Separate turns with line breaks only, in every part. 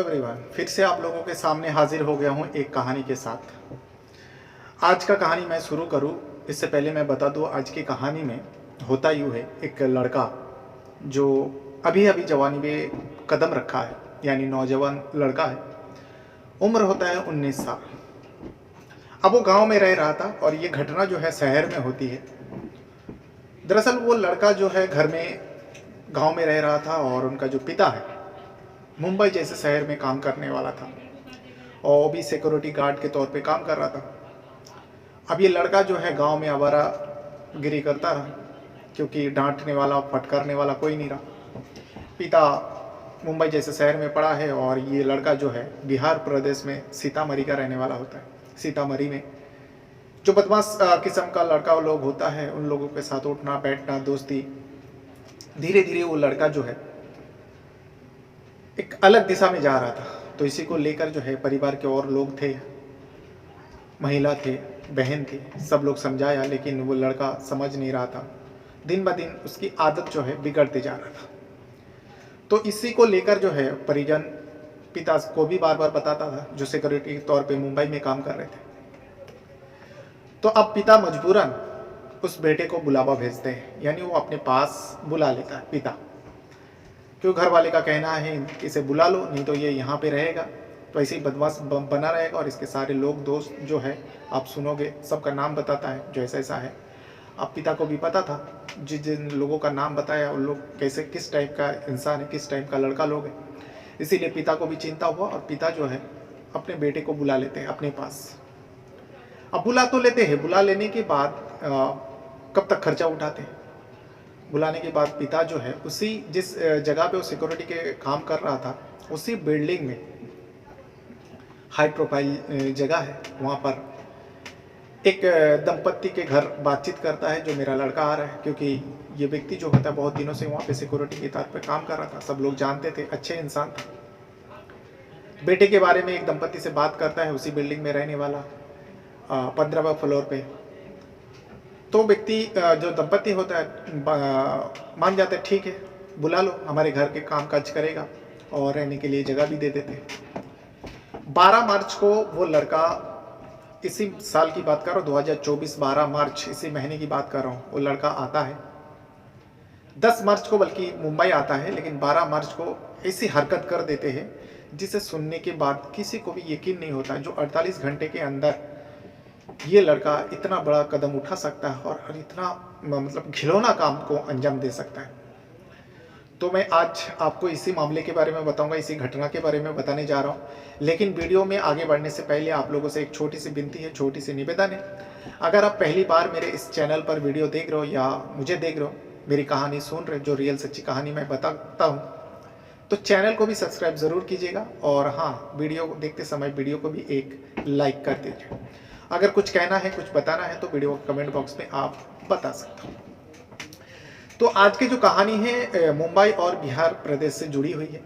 Everyone, फिर से आप लोगों के सामने हाजिर हो गया हूँ एक कहानी के साथ। आज का कहानी मैं शुरू करूँ इससे पहले मैं बता दूँ, आज की कहानी में होता यूँ है, एक लड़का जो अभी अभी जवानी में कदम रखा है, यानी नौजवान लड़का है। उम्र होता है 19 साल। अब वो गांव में रह रहा था और ये घटना जो है शहर में होती है। दरअसल वो लड़का जो है घर में गांव में रह रहा था और उनका जो पिता है मुंबई जैसे शहर में काम करने वाला था और वो भी सिक्योरिटी गार्ड के तौर पे काम कर रहा था। अब ये लड़का जो है गांव में आवारा गिरी करता रहा, क्योंकि डांटने वाला फटकारने वाला कोई नहीं रहा। पिता मुंबई जैसे शहर में पड़ा है और ये लड़का जो है बिहार प्रदेश में सीतामढ़ी का रहने वाला होता है। सीतामढ़ी में जो बदमाश किस्म का लड़का वो लोग होता है, उन लोगों के साथ उठना बैठना दोस्ती, धीरे धीरे वो लड़का जो है एक अलग दिशा में जा रहा था। तो इसी को लेकर जो है परिवार के और लोग थे, महिला थे, बहन थी, सब लोग समझाया, लेकिन वो लड़का समझ नहीं रहा था। दिन ब दिन उसकी आदत जो है बिगड़ते जा रहा था। तो इसी को लेकर जो है परिजन पिता को भी बार बार बताता था, जो सिक्योरिटी के तौर पे मुंबई में काम कर रहे थे। तो अब पिता मजबूरन उस बेटे को बुलावा भेजते हैं, यानी वो अपने पास बुला लेता है पिता, क्यों घर वाले का कहना है इसे बुला लो, नहीं तो ये यहाँ पे रहेगा तो ऐसे ही बदमाश बना रहेगा और इसके सारे लोग दोस्त जो है आप सुनोगे सबका नाम बताता है जो ऐसा ऐसा है। अब पिता को भी पता था जिन जिन लोगों का नाम बताया उन लोग कैसे किस टाइप का इंसान है, किस टाइप का लड़का लोग है। इसीलिए पिता को भी चिंता हुआ और पिता जो है अपने बेटे को बुला लेते हैं अपने पास। अब बुला तो लेते हैं, बुला लेने के बाद कब तक खर्चा उठाते हैं। बुलाने के बाद पिता जो है उसी जिस जगह पे वो सिक्योरिटी के काम कर रहा था उसी बिल्डिंग में, हाई प्रोफाइल जगह है, वहाँ पर एक दंपत्ति के घर बातचीत करता है जो मेरा लड़का आ रहा है, क्योंकि ये व्यक्ति जो होता है बहुत दिनों से वहाँ पे सिक्योरिटी के तौर पे काम कर रहा था, सब लोग जानते थे, अच्छे इंसान था। बेटे के बारे में एक दंपत्ति से बात करता है, उसी बिल्डिंग में रहने वाला 15वें फ्लोर पे। तो व्यक्ति जो दंपत्ति होता है मान जाते हैं, ठीक है बुला लो, हमारे घर के काम काज करेगा और रहने के लिए जगह भी दे देते हैं। 12 मार्च को वो लड़का, इसी साल की बात कर रहा हूँ 2024, 12 मार्च इसी महीने की बात कर रहा हूँ, वो लड़का आता है। 10 मार्च को बल्कि मुंबई आता है, लेकिन 12 मार्च को ऐसी हरकत कर देते हैं जिसे सुनने के बाद किसी को भी यकीन नहीं होता जो 48 घंटे के अंदर ये लड़का इतना बड़ा कदम उठा सकता है और इतना मतलब घिनौना काम को अंजाम दे सकता है। तो मैं आज आपको इसी मामले के बारे में बताऊंगा, इसी घटना के बारे में बताने जा रहा हूँ। लेकिन वीडियो में आगे बढ़ने से पहले आप लोगों से एक छोटी सी विनती है, छोटी सी निवेदन है। अगर आप पहली बार मेरे इस चैनल पर वीडियो देख रहे हो या मुझे देख रहे हो, मेरी कहानी सुन रहे हो, जो रियल सच्ची कहानी मैं बताता हूँ, तो चैनल को भी सब्सक्राइब ज़रूर कीजिएगा और हाँ, वीडियो देखते समय वीडियो को भी एक लाइक कर दीजिए। अगर कुछ कहना है, कुछ बताना है तो वीडियो कमेंट बॉक्स में आप बता सकते हो। तो आज की जो कहानी है मुंबई और बिहार प्रदेश से जुड़ी हुई है।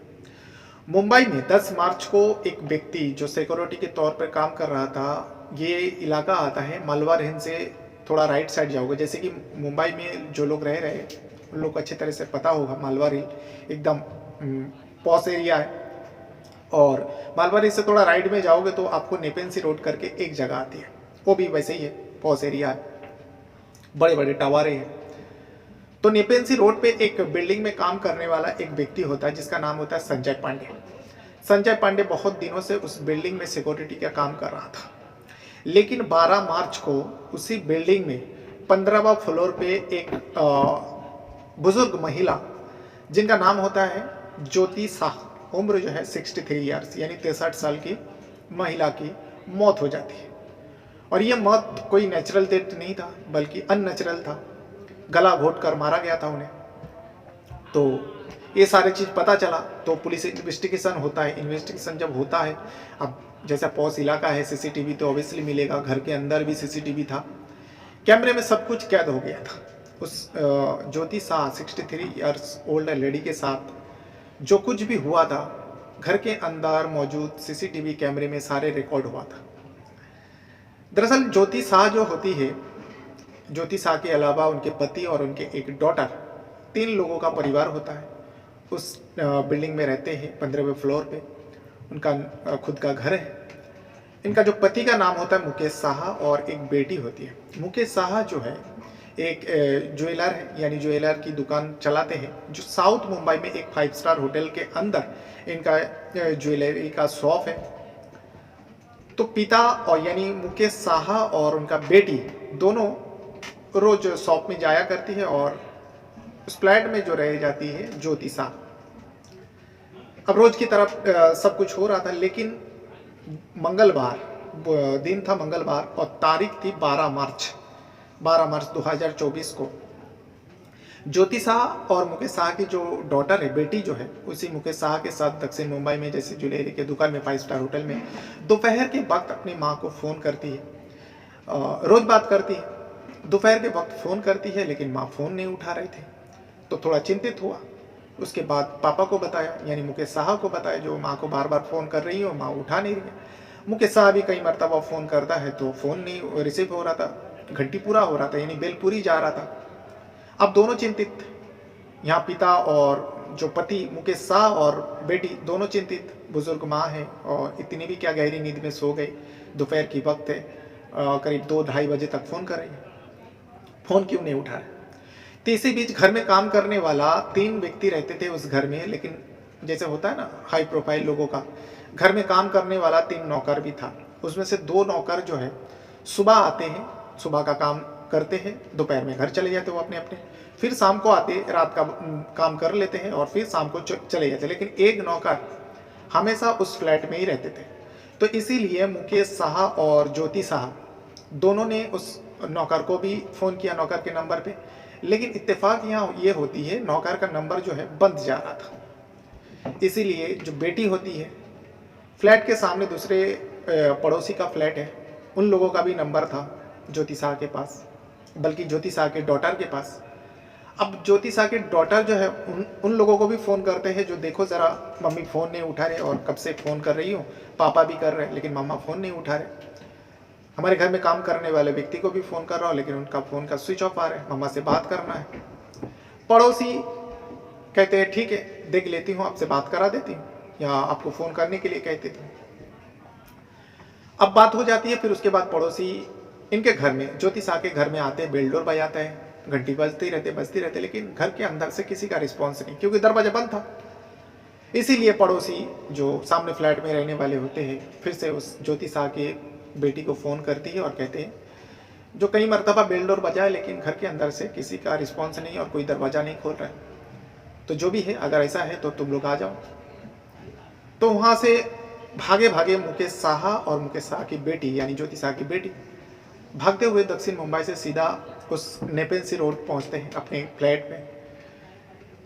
मुंबई में 10 मार्च को एक व्यक्ति जो सिक्योरिटी के तौर पर काम कर रहा था, ये इलाका आता है मालवा रेंज से थोड़ा राइट साइड जाओगे, जैसे कि मुंबई में जो लोग रह रहे हैं उन लोग को अच्छी तरह से पता होगा, मालवा रेंज एकदम पॉश एरिया है। और मालवा रेंज से थोड़ा राइट में जाओगे तो आपको नेपेंसी रोड करके एक जगह आती है, वो भी वैसे ही है, पॉश एरिया है, बड़े बड़े टावरे हैं। तो नेपेंसी रोड पे एक बिल्डिंग में काम करने वाला एक व्यक्ति होता है जिसका नाम होता है संजय पांडे। संजय पांडे बहुत दिनों से उस बिल्डिंग में सिक्योरिटी का काम कर रहा था, लेकिन 12 मार्च को उसी बिल्डिंग में 15वां फ्लोर पे एक बुजुर्ग महिला जिनका नाम होता है ज्योति शाह, उम्र जो है 63 ईयर्स यानी 63 साल की महिला की मौत हो जाती है। और ये मौत कोई नेचुरल डेथ नहीं था बल्कि अननेचुरल था, गला घोट कर मारा गया था उन्हें। तो ये सारी चीज़ पता चला तो पुलिस इन्वेस्टिगेशन होता है। इन्वेस्टिगेशन जब होता है, अब जैसा पॉश इलाका है, सीसीटीवी तो ऑब्वियसली मिलेगा, घर के अंदर भी सीसीटीवी था, कैमरे में सब कुछ कैद हो गया था। उस ज्योति शाह 63 ईयर्स ओल्ड लेडी के साथ जो कुछ भी हुआ था घर के अंदर मौजूद सीसीटीवी कैमरे में सारे रिकॉर्ड हुआ था। दरअसल ज्योति शाह जो होती है, ज्योति शाह के अलावा उनके पति और उनके एक डॉटर, 3 लोगों का परिवार होता है। उस बिल्डिंग में रहते हैं 15वें फ्लोर पे। उनका खुद का घर है। इनका जो पति का नाम होता है मुकेश साहा और एक बेटी होती है। मुकेश साहा जो है एक ज्वेलर है, यानी ज्वेलर की दुकान चलाते हैं, जो साउथ मुंबई में एक 5 स्टार होटल के अंदर इनका ज्वेलरी का शॉप है। तो पिता और यानी मुकेश साहा और उनका बेटी दोनों रोज शॉप में जाया करती है और उस फ्लैट में जो रह जाती है ज्योति साहा। अब रोज की तरफ सब कुछ हो रहा था, लेकिन मंगलवार दिन था, मंगलवार, और तारीख थी 12 मार्च 2024 को ज्योति साहा और मुकेश साहा की जो डॉटर है, बेटी जो है, उसी मुकेश साहा के साथ दक्षिण मुंबई में जैसे ज्वेलरी के दुकान में 5 स्टार होटल में दोपहर के वक्त अपनी माँ को फ़ोन करती है। रोज़ बात करती है, दोपहर के वक्त फ़ोन करती है, लेकिन माँ फ़ोन नहीं उठा रही थी। तो थोड़ा चिंतित हुआ। उसके बाद पापा को बताया, यानी मुकेश साहा को बताया, जो माँ को बार बार फ़ोन कर रही हो, माँ उठा नहीं रही है। मुकेश साहा भी कई मरतबा फ़ोन करता है तो फ़ोन नहीं रिसीव हो रहा था, घंटी पूरा हो रहा था, यानी बेल पूरी जा रहा था। अब दोनों चिंतित, यहाँ पिता और जो पति मुकेश साहा और बेटी दोनों चिंतित। बुजुर्ग माँ है और इतनी भी क्या गहरी नींद में सो गई, दोपहर की वक्त है, करीब 2-2:30 बजे तक फ़ोन कर रही है, फ़ोन क्यों नहीं उठा रहा। तो इसी बीच घर में काम करने वाला 3 व्यक्ति रहते थे उस घर में, लेकिन जैसे होता है ना हाई प्रोफाइल लोगों का, घर में काम करने वाला 3 नौकर भी था। उसमें से 2 नौकर जो है सुबह आते हैं, सुबह का काम करते हैं, दोपहर में घर चले जाते वो अपने अपने, फिर शाम को आते रात का काम कर लेते हैं और फिर शाम को चले जाते। लेकिन एक नौकर हमेशा उस फ्लैट में ही रहते थे। तो इसीलिए मुकेश साहा और ज्योति साहा दोनों ने उस नौकर को भी फ़ोन किया, नौकर के नंबर पे, लेकिन इत्तेफाक यहाँ ये होती है नौकर का नंबर जो है बंद जा रहा था। इसीलिए जो बेटी होती है, फ्लैट के सामने दूसरे पड़ोसी का फ्लैट है, उन लोगों का भी नंबर था ज्योति साहा के पास, बल्कि ज्योति साहा के डॉटर के पास। अब ज्योति साहा के डॉटर जो है उन लोगों को भी फ़ोन करते हैं, जो देखो ज़रा मम्मी फ़ोन नहीं उठा रहे और कब से फ़ोन कर रही हूँ, पापा भी कर रहे हैं लेकिन मम्मा फ़ोन नहीं उठा रहे। हमारे घर में काम करने वाले व्यक्ति को भी फ़ोन कर रहा हूँ, लेकिन उनका फ़ोन का स्विच ऑफ आ रहा है, मम्मा से बात करना है। पड़ोसी कहते हैं ठीक है, देख लेती हूँ, आपसे बात करा देती हूँ, या आपको फ़ोन करने के लिए कहती थी। अब बात हो जाती है। फिर उसके बाद पड़ोसी इनके घर में, ज्योति साहा के घर में आते, बेल डोर बजाता है, घंटी बजती रहते, लेकिन घर के अंदर से किसी का रिस्पॉन्स नहीं, क्योंकि दरवाजा बंद था। इसीलिए पड़ोसी जो सामने फ्लैट में रहने वाले होते हैं फिर से उस ज्योति साहा के बेटी को फ़ोन करती है और कहते हैं, जो कई मरतबा बेल डोर बजाए लेकिन घर के अंदर से किसी का रिस्पॉन्स नहीं और कोई दरवाज़ा नहीं खोल रहा है, तो जो भी है अगर ऐसा है तो तुम लोग आ जाओ। तो वहाँ से भागे भागे मुकेश साहा और मुकेश साहा की बेटी यानी ज्योति साहा की बेटी भागते हुए दक्षिण मुंबई से सीधा उस नेपेंसी रोड पहुँचते हैं अपने फ्लैट में।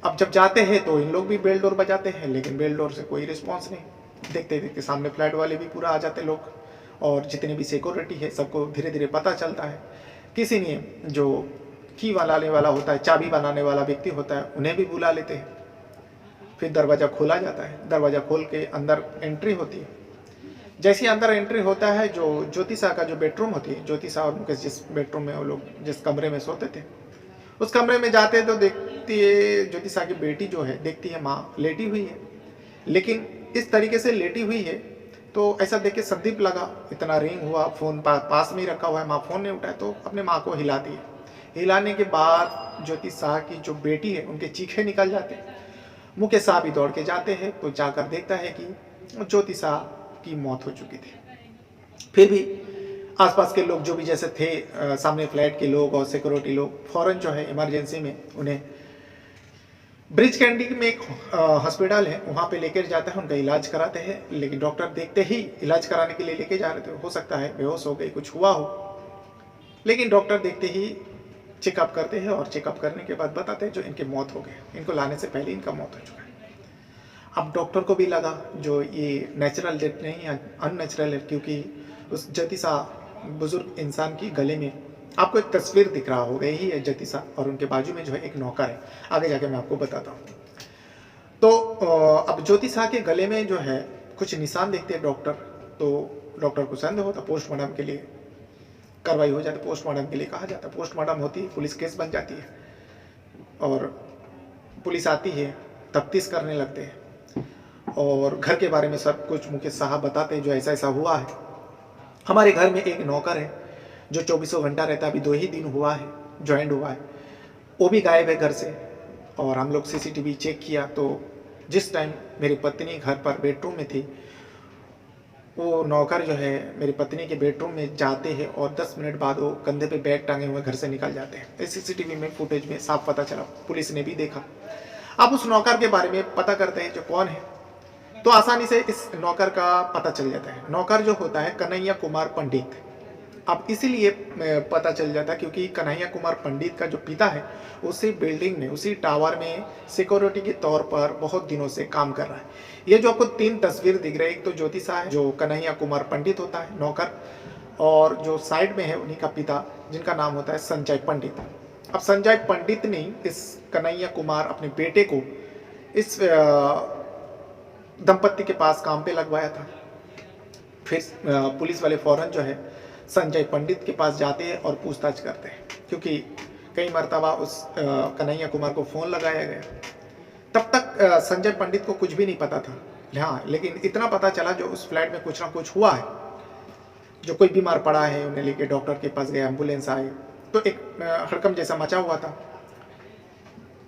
अब जब जाते हैं तो इन लोग भी बेल डोर बजाते हैं, लेकिन बेल डोर से कोई रिस्पॉन्स नहीं। देखते देखते सामने फ्लैट वाले भी पूरा आ जाते लोग, और जितने भी सिक्योरिटी है सबको धीरे धीरे पता चलता है। किसी ने जो की बनाने वाला होता है, चाबी बनाने वाला व्यक्ति होता है, उन्हें भी बुला लेते हैं। फिर दरवाज़ा खोला जाता है, दरवाज़ा खोल के अंदर एंट्री होती है। जैसे ही अंदर एंट्री होता है, जो ज्योति साहा का जो बेडरूम होती है, ज्योति साहा और मुकेश जिस बेडरूम में वो लोग जिस कमरे में सोते थे, उस कमरे में जाते हैं तो देखती है ज्योति साहा की बेटी जो है, देखती है माँ लेटी हुई है, लेकिन इस तरीके से लेटी हुई है तो ऐसा देख के संदीप लगा, इतना रिंग हुआ, फ़ोन पास में ही रखा हुआ है, माँ फ़ोन नहीं उठाए, तो अपने माँ को हिलाती है। हिलाने के बाद ज्योति साहा की जो बेटी है उनके चीखे निकल जाते हैं। मुकेश साहा भी दौड़ के जाते हैं तो जाकर देखता है कि ज्योति साहा की मौत हो चुकी थी। फिर भी आसपास के लोग जो भी जैसे थे, सामने फ्लैट के लोग और सिक्योरिटी लोग, फ़ौरन जो है इमरजेंसी में उन्हें ब्रिज कैंडी में एक हॉस्पिटल है वहाँ पे लेकर जाता है, उनका इलाज कराते हैं। लेकिन डॉक्टर देखते ही इलाज कराने के लिए लेके जा रहे थे, हो सकता है बेहोश हो गई, कुछ हुआ हो, लेकिन डॉक्टर देखते ही चेकअप करते हैं और चेकअप करने के बाद बताते हैं जो इनकी मौत हो गई, इनको लाने से पहले इनका मौत हो चुका है। अब डॉक्टर को भी लगा जो ये नेचुरल डेथ नहीं है, अननेचुरल है, क्योंकि उस ज्योति साहा बुजुर्ग इंसान की गले में आपको एक तस्वीर दिख रहा होगा, यही है ज्योति साहा, और उनके बाजू में जो है एक नौकर है, आगे जाके मैं आपको बताता हूँ। तो अब ज्योति साहा के गले में जो है कुछ निशान देखते हैं डॉक्टर, तो डॉक्टर को संदेह होता, पोस्टमार्टम के लिए कार्रवाई हो जाती, पोस्टमार्टम के लिए कहा जाता है। पोस्टमार्टम होती है, पुलिस केस बन जाती है और पुलिस आती है, तफ्तीश करने लगते हैं और घर के बारे में सब कुछ मुकेश साहब बताते हैं जो ऐसा ऐसा हुआ है। हमारे घर में एक नौकर है जो 24 घंटा रहता है, अभी 2 ही दिन हुआ है ज्वाइन हुआ है, वो भी गायब है घर से। और हम लोग सीसीटीवी चेक किया तो जिस टाइम मेरी पत्नी घर पर बेडरूम में थी, वो नौकर जो है मेरी पत्नी के बेडरूम में जाते हैं और 10 मिनट बाद वो कंधे पे बैग टांगे हुए घर से निकल जाते हैं। इस सीसीटीवी में फुटेज में साफ पता चला, पुलिस ने भी देखा। अब उस नौकर के बारे में पता करते हैं जो कौन है, तो आसानी से इस नौकर का पता चल जाता है। नौकर जो होता है कन्हैया कुमार पंडित। अब इसीलिए पता चल जाता है क्योंकि कन्हैया कुमार पंडित का जो पिता है उसी बिल्डिंग में, उसी टावर में सिक्योरिटी के तौर पर बहुत दिनों से काम कर रहा है। ये जो आपको 3 तस्वीर दिख रहे हैं, एक तो ज्योति शाह है जो कन्हैया कुमार पंडित होता है नौकर, और जो साइड में है उन्हीं का पिता जिनका नाम होता है संजय पंडित। अब संजय पंडित ने इस कन्हैया कुमार अपने बेटे को इस दंपत्ति के पास काम पे लगवाया था। फिर पुलिस वाले फौरन जो है संजय पंडित के पास जाते हैं और पूछताछ करते हैं, क्योंकि कई मरतबा उस कन्हैया कुमार को फ़ोन लगाया गया। तब तक संजय पंडित को कुछ भी नहीं पता था। हाँ, लेकिन इतना पता चला जो उस फ्लैट में कुछ ना कुछ हुआ है, जो कोई बीमार पड़ा है, उन्हें लेके डॉक्टर के पास गए, एम्बुलेंस आए, तो एक हड़कंप जैसा मचा हुआ था।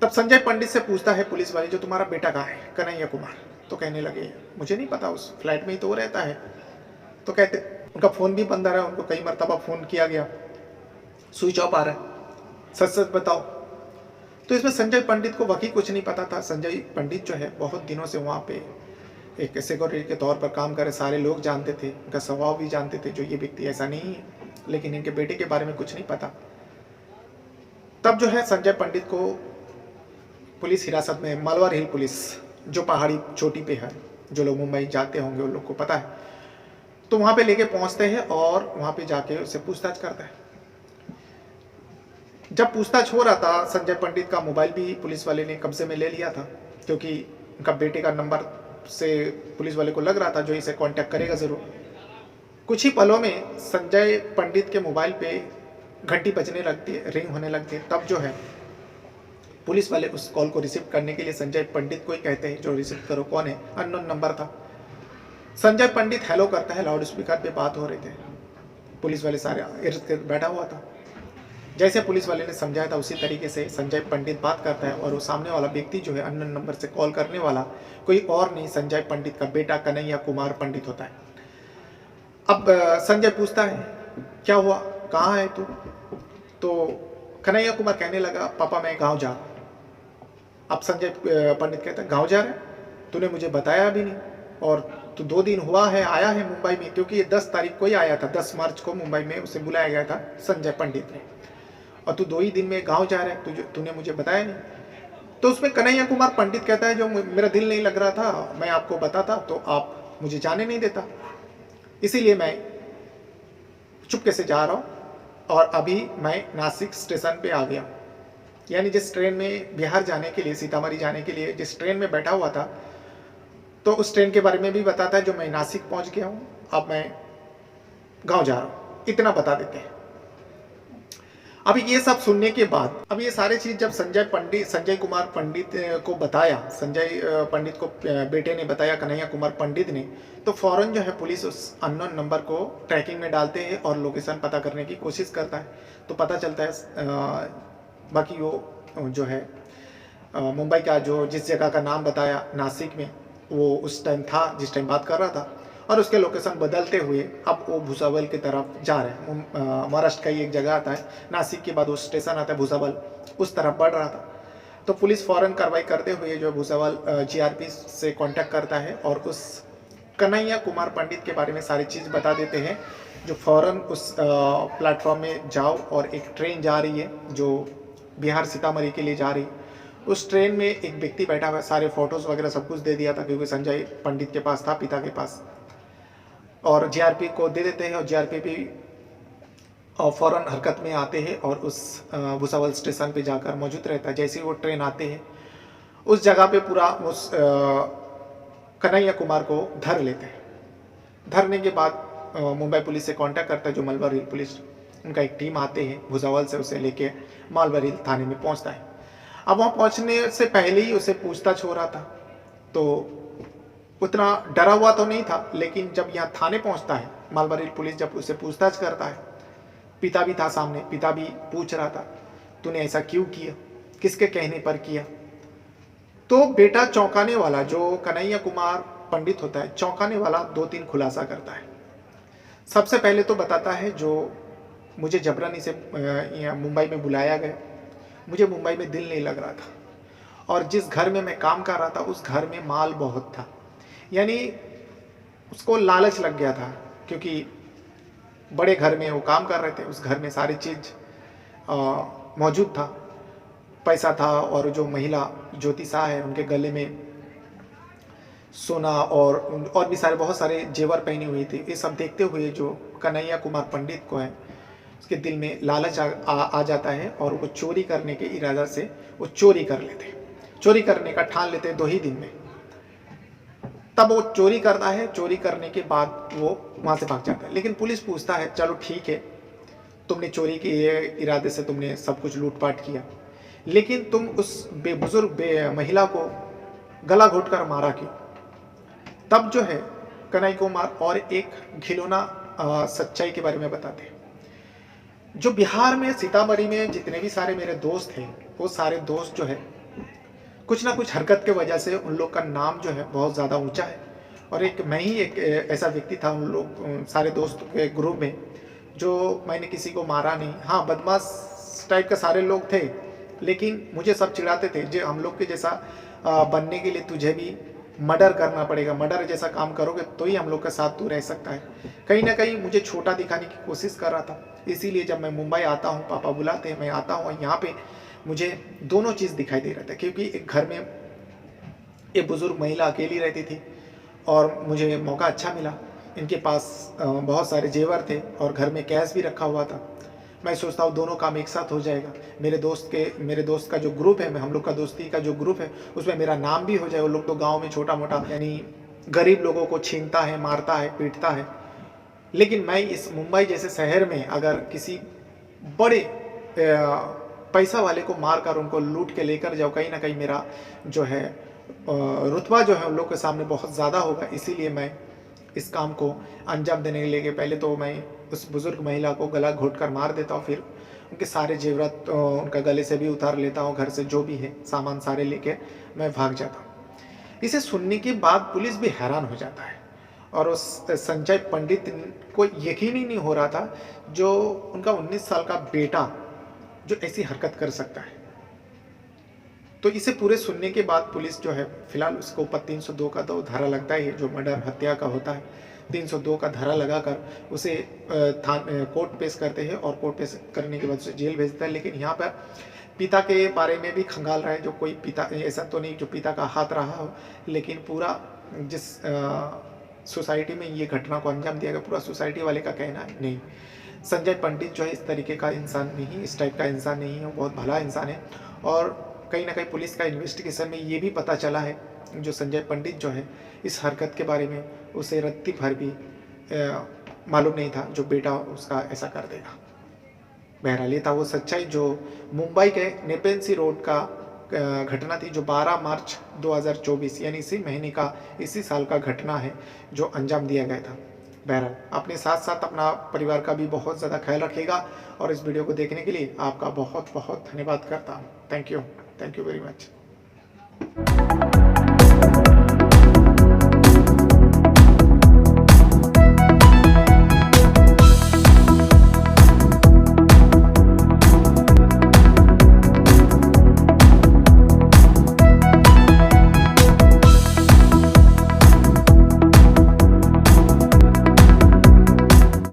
तब संजय पंडित से पूछता है पुलिस वाले, जो तुम्हारा बेटा कहाँ है कन्हैया कुमार? तो कहने लगे मुझे नहीं पता, उस फ्लैट में ही तो वो रहता है। तो कहते उनका फ़ोन भी बंद आ रहा है, उनको कई मरतबा फ़ोन किया गया, स्विच ऑफ आ रहा है, सच सच बताओ। तो इसमें संजय पंडित को बाकी कुछ नहीं पता था। संजय पंडित जो है बहुत दिनों से वहाँ पे एक सिक्योरिटी के तौर पर काम करे, सारे लोग जानते थे, उनका स्वभाव भी जानते थे जो ये व्यक्ति ऐसा नहीं है, लेकिन इनके बेटे के बारे में कुछ नहीं पता। तब जो है संजय पंडित को पुलिस हिरासत में, मालवार हिल पुलिस जो पहाड़ी चोटी पे है, जो लोग मुंबई जाते होंगे उन लोग को पता है, तो वहाँ पे लेके पहुँचते हैं और वहाँ पे जाके उससे पूछताछ करता है। जब पूछताछ हो रहा था, संजय पंडित का मोबाइल भी पुलिस वाले ने कब्जे में ले लिया था, क्योंकि उनका बेटे का नंबर से पुलिस वाले को लग रहा था जो इसे कांटेक्ट करेगा ज़रूर। कुछ ही पलों में संजय पंडित के मोबाइल पे घंटी बजने लगती है, रिंग होने लगती है। तब जो है पुलिस वाले उस कॉल को रिसीव करने के लिए संजय पंडित को ही कहते हैं, जो रिसीव करो कौन है, अननोन नंबर था। संजय पंडित हेलो करता है, लाउड स्पीकर पे बात हो रहे थे, पुलिस वाले सारे इर्द गिर्द बैठा हुआ था। जैसे पुलिस वाले ने समझाया था उसी तरीके से संजय पंडित बात करता है, और वो सामने वाला व्यक्ति जो है अननोन नंबर से कॉल करने वाला कोई और नहीं, संजय पंडित का बेटा कन्हैया कुमार पंडित होता है। अब संजय पूछता है क्या हुआ, कहाँ है तू? तो कन्हैया कुमार कहने लगा पापा मैं गाँव जा रहा हूँ। अब संजय पंडित कहता है गाँव जा रहा है, तूने मुझे बताया भी नहीं, और तो 2 दिन हुआ है आया है मुंबई में, क्योंकि ये 10 तारीख को ही आया था, 10 मार्च को मुंबई में उसे बुलाया गया था संजय पंडित ने, और तू 2 ही दिन में गांव जा रहा है, तूने मुझे बताया नहीं। तो उसमें कन्हैया कुमार पंडित कहता है जो मेरा दिल नहीं लग रहा था, मैं आपको बताता तो आप मुझे जाने नहीं देता, इसीलिए मैं चुपके से जा रहा हूँ, और अभी मैं नासिक स्टेशन पे आ गया। यानी जिस ट्रेन में बिहार जाने के लिए, सीतामढ़ी जाने के लिए जिस ट्रेन में बैठा हुआ था, तो उस ट्रेन के बारे में भी बताता है जो मैं नासिक पहुंच गया हूं, अब मैं गांव जा रहा हूं, इतना बता देते हैं। अभी ये सब सुनने के बाद, अब ये सारे चीज जब संजय कुमार पंडित को बताया, संजय पंडित को बेटे ने बताया कन्हैया कुमार पंडित ने, तो फौरन जो है पुलिस उस अननोन नंबर को ट्रैकिंग में डालते हैं और लोकेशन पता करने की कोशिश करता है। तो पता चलता है बाकी वो जो है मुंबई का जो जिस जगह का नाम बताया नासिक में, वो उस टाइम था जिस टाइम बात कर रहा था, और उसके लोकेशन बदलते हुए अब वो भुसावल की तरफ जा रहे हैं। महाराष्ट्र का ही एक जगह आता है, नासिक के बाद वो स्टेशन आता है भुसावल, उस तरफ बढ़ रहा था। तो पुलिस फौरन कार्रवाई करते हुए जो भुसावल जीआरपी से कांटेक्ट करता है और उस कन्हैया कुमार पंडित के बारे में सारी चीज़ बता देते हैं, जो फौरन उस प्लेटफॉर्म में जाओ और एक ट्रेन जा रही है जो बिहार सीतामढ़ी के लिए जा रही है। उस ट्रेन में एक व्यक्ति बैठा हुआ, सारे फोटोज़ वगैरह सब कुछ दे दिया था क्योंकि संजय पंडित के पास था, पिता के पास, और जीआरपी को दे देते हैं, और जीआरपी भी फ़ौरन हरकत में आते हैं और उस भुसावल स्टेशन पे जाकर मौजूद रहता है। जैसे ही वो ट्रेन आते हैं उस जगह पे पूरा उस कन्हैया कुमार को धर लेते हैं। धरने के बाद मुंबई पुलिस से कांटेक्ट करता है जो मालवार हिल पुलिस, उनका एक टीम आते हैं भुसावल से, उसे लेके मालवार हिल थाने में पहुंचता है। अब वहाँ पहुंचने से पहले ही उसे पूछताछ हो रहा था, तो उतना डरा हुआ तो नहीं था, लेकिन जब यहाँ थाने पहुँचता है, मालबारी पुलिस जब उसे पूछताछ करता है, पिता भी था सामने, पिता भी पूछ रहा था तूने ऐसा क्यों किया, किसके कहने पर किया। तो बेटा चौंकाने वाला, जो कन्हैया कुमार पंडित होता है, चौंकाने वाला 2-3 खुलासा करता है। सबसे पहले तो बताता है जो मुझे जबरन से यहाँ मुंबई में बुलाया गया, मुझे मुंबई में दिल नहीं लग रहा था, और जिस घर में मैं काम कर रहा था उस घर में माल बहुत था, यानी उसको लालच लग गया था, क्योंकि बड़े घर में वो काम कर रहे थे, उस घर में सारी चीज़ मौजूद था, पैसा था, और जो महिला ज्योति शाह है उनके गले में सोना और भी सारे बहुत सारे जेवर पहनी हुई थी। ये सब देखते हुए जो कन्हैया कुमार पंडित को है, उसके दिल में लालच आ जाता है, और वो चोरी करने के इरादा से वो चोरी कर लेते, चोरी करने का ठान लेते 2 ही दिन में। तब वो चोरी करता है, चोरी करने के बाद वो वहाँ से भाग जाता है। लेकिन पुलिस पूछता है चलो ठीक है, तुमने चोरी के इरादे से तुमने सब कुछ लूटपाट किया, लेकिन तुम उस बुजुर्ग महिला को गला घोटकर मारा क्यों। तब जो है कन्हैया कुमार और एक घिनौना सच्चाई के बारे में बताते हैं। जो बिहार में सीतामढ़ी में जितने भी सारे मेरे दोस्त हैं, वो सारे दोस्त जो है कुछ ना कुछ हरकत के वजह से उन लोग का नाम जो है बहुत ज़्यादा ऊंचा है, और एक मैं ही एक ऐसा व्यक्ति था उन लोग सारे दोस्तों के ग्रुप में, जो मैंने किसी को मारा नहीं। हाँ, बदमाश टाइप के सारे लोग थे, लेकिन मुझे सब चिढ़ाते थे, जो हम लोग के जैसा बनने के लिए तुझे भी मर्डर करना पड़ेगा, मर्डर जैसा काम करोगे तो ही हम लोग के साथ तू रह सकता है। कहीं ना कहीं मुझे छोटा दिखाने की कोशिश कर रहा था। इसीलिए जब मैं मुंबई आता हूँ, पापा बुलाते हैं, मैं आता हूँ, यहाँ पे मुझे दोनों चीज़ दिखाई दे रहा था, क्योंकि एक घर में एक बुज़ुर्ग महिला अकेली रहती थी, और मुझे मौका अच्छा मिला। इनके पास बहुत सारे जेवर थे और घर में कैश भी रखा हुआ था। मैं सोचता हूँ दोनों काम एक साथ हो जाएगा। मेरे दोस्त का जो ग्रुप है, हम लोग का दोस्ती का जो ग्रुप है, उसमें मेरा नाम भी हो जाए। वो लोग तो गांव में छोटा मोटा यानी गरीब लोगों को छीनता है, मारता है, पीटता है, लेकिन मैं इस मुंबई जैसे शहर में अगर किसी बड़े पैसा वाले को मारकर उनको लूट के लेकर जाओ, कहीं ना कहीं मेरा जो है रुतबा जो है उन लोग के सामने बहुत ज़्यादा होगा। इसीलिए मैं इस काम को अंजाम देने के लिए पहले तो मैं उस बुज़ुर्ग महिला को गला घोट कर मार देता हूँ, फिर उनके सारे जेवरात उनका गले से भी उतार लेता हूँ, घर से जो भी है सामान सारे लेके मैं भाग जाता हूँ। इसे सुनने के बाद पुलिस भी हैरान हो जाता है, और उस संजय पंडित को यकीन ही नहीं हो रहा था जो उनका 19 साल का बेटा जो ऐसी हरकत कर सकता है। तो इसे पूरे सुनने के बाद पुलिस जो है फिलहाल उसके ऊपर 302 का तो धारा लगता ही है, जो मर्डर हत्या का होता है। 302 का धारा लगाकर उसे कोर्ट पेश करते हैं, और कोर्ट पेश करने के बाद उसे जेल भेजता है। लेकिन यहाँ पर पिता के बारे में भी खंगाल रहा है, जो कोई पिता ऐसा तो नहीं जो पिता का हाथ रहा हो, लेकिन पूरा जिस सोसाइटी में ये घटना को अंजाम दिया गया, पूरा सोसाइटी वाले का कहना है नहीं, संजय पंडित जो है इस तरीके का इंसान नहीं, इस टाइप का इंसान नहीं है, बहुत भला इंसान है। और कहीं ना कहीं पुलिस का इन्वेस्टिगेशन में ये भी पता चला है जो संजय पंडित जो है इस हरकत के बारे में उसे रत्ती भर भी मालूम नहीं था जो बेटा उसका ऐसा कर देगा। बहरहाल ये था वो सच्चाई जो मुंबई के नेपेंसी रोड का घटना थी, जो 12 मार्च 2024 यानी इसी महीने का इसी साल का घटना है जो अंजाम दिया गया था। बहरहाल अपने साथ साथ अपना परिवार का भी बहुत ज़्यादा ख्याल रखिएगा, और इस वीडियो को देखने के लिए आपका बहुत बहुत धन्यवाद करता हूँ। Thank you very much.